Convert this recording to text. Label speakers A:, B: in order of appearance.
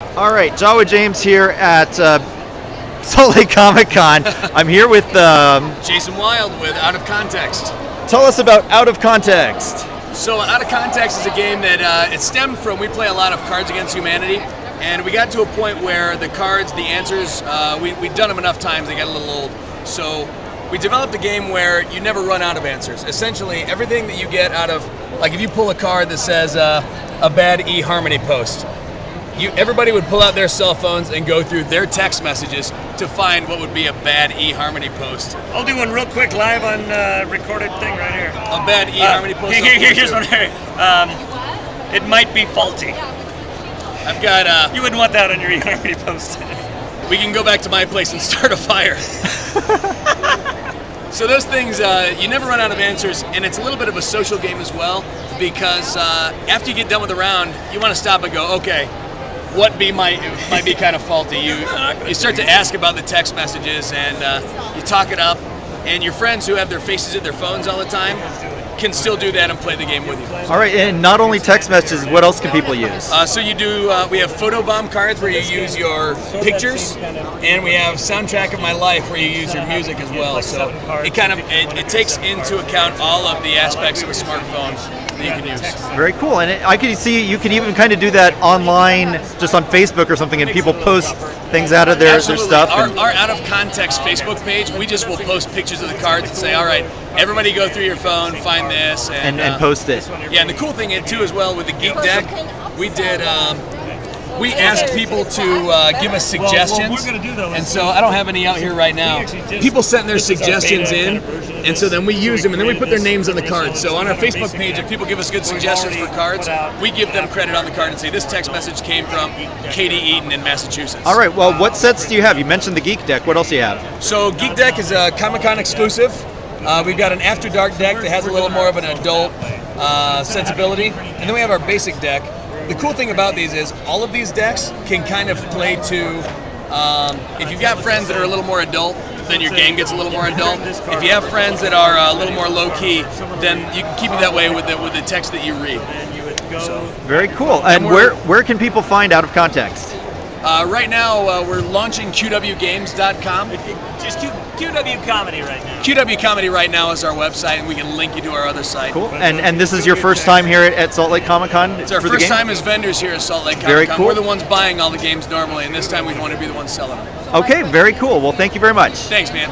A: All right, Jawa James here at Salt Lake Comic Con. I'm here with.
B: Jason Wild with Out of Context.
A: Tell us about Out of Context.
B: So Out of Context is a game that it stemmed from, we play a lot of Cards Against Humanity, and we got to a point where the cards, the answers, we'd done them enough times, they got a little old. So we developed a game where you never run out of answers. Essentially, everything that you get out of, like if you pull a card that says a bad eHarmony post, everybody would pull out their cell phones and go through their text messages to find what would be a bad eHarmony post.
C: I'll do one real quick live on recorded thing right here.
B: A bad eHarmony post.
C: Here's one. It might be faulty.
B: I've got.
C: You wouldn't want that on your eHarmony post.
B: We can go back to my place and start a fire. So those things, you never run out of answers, and it's a little bit of a social game as well, because after you get done with the round, you want to stop and go, okay, what might be kind of faulty. You start to ask about the text messages, and you talk it up, and your friends who have their faces in their phones all the time can still do that and play the game with you.
A: All right, and not only text messages, what else can people use?
B: So you do. We have photobomb cards where you use your pictures, and we have soundtrack of my life where you use your music as well. So it takes into account all of the aspects of a smartphone that you can use.
A: Very cool, and I can see you can even kind of do that online, just on Facebook or something, and people post things out of their stuff.
B: Our Out of Context Facebook page, we just will post pictures of the cards and say, all right, everybody go through your phone, find this,
A: and post it.
B: Yeah, and the cool thing too as well with the Geek Deck, we did. We asked people to give us suggestions, and so I don't have any out here right now. People sent their suggestions in, and so then we use them, and then we put their names on the cards. So on our Facebook page, if people give us good suggestions for cards, we give them credit on the card and say, this text message came from Katie Eaton in Massachusetts.
A: All right, well, what sets do you have? You mentioned the Geek Deck. What else do you have?
B: So Geek Deck is a Comic-Con exclusive. We've got an After Dark deck that has a little more of an adult sensibility, and then we have our basic deck. The cool thing about these is all of these decks can kind of play to, if you've got friends that are a little more adult, then your game gets a little more adult. If you have friends that are a little more low-key, then you can keep it that way with the text that you read. So,
A: very cool. And where can people find Out of Context?
B: Right now, we're launching QWGames.com.
C: Just QW Comedy right now.
B: QW Comedy right now is our website, and we can link you to our other site.
A: Cool. And this is your first time here at Salt Lake Comic Con?
B: It's our first time as vendors here at Salt Lake Comic Con.
A: Very cool.
B: We're the ones buying all the games normally, and this time we want to be the ones selling them.
A: Okay, very cool. Well, thank you very much.
B: Thanks, man.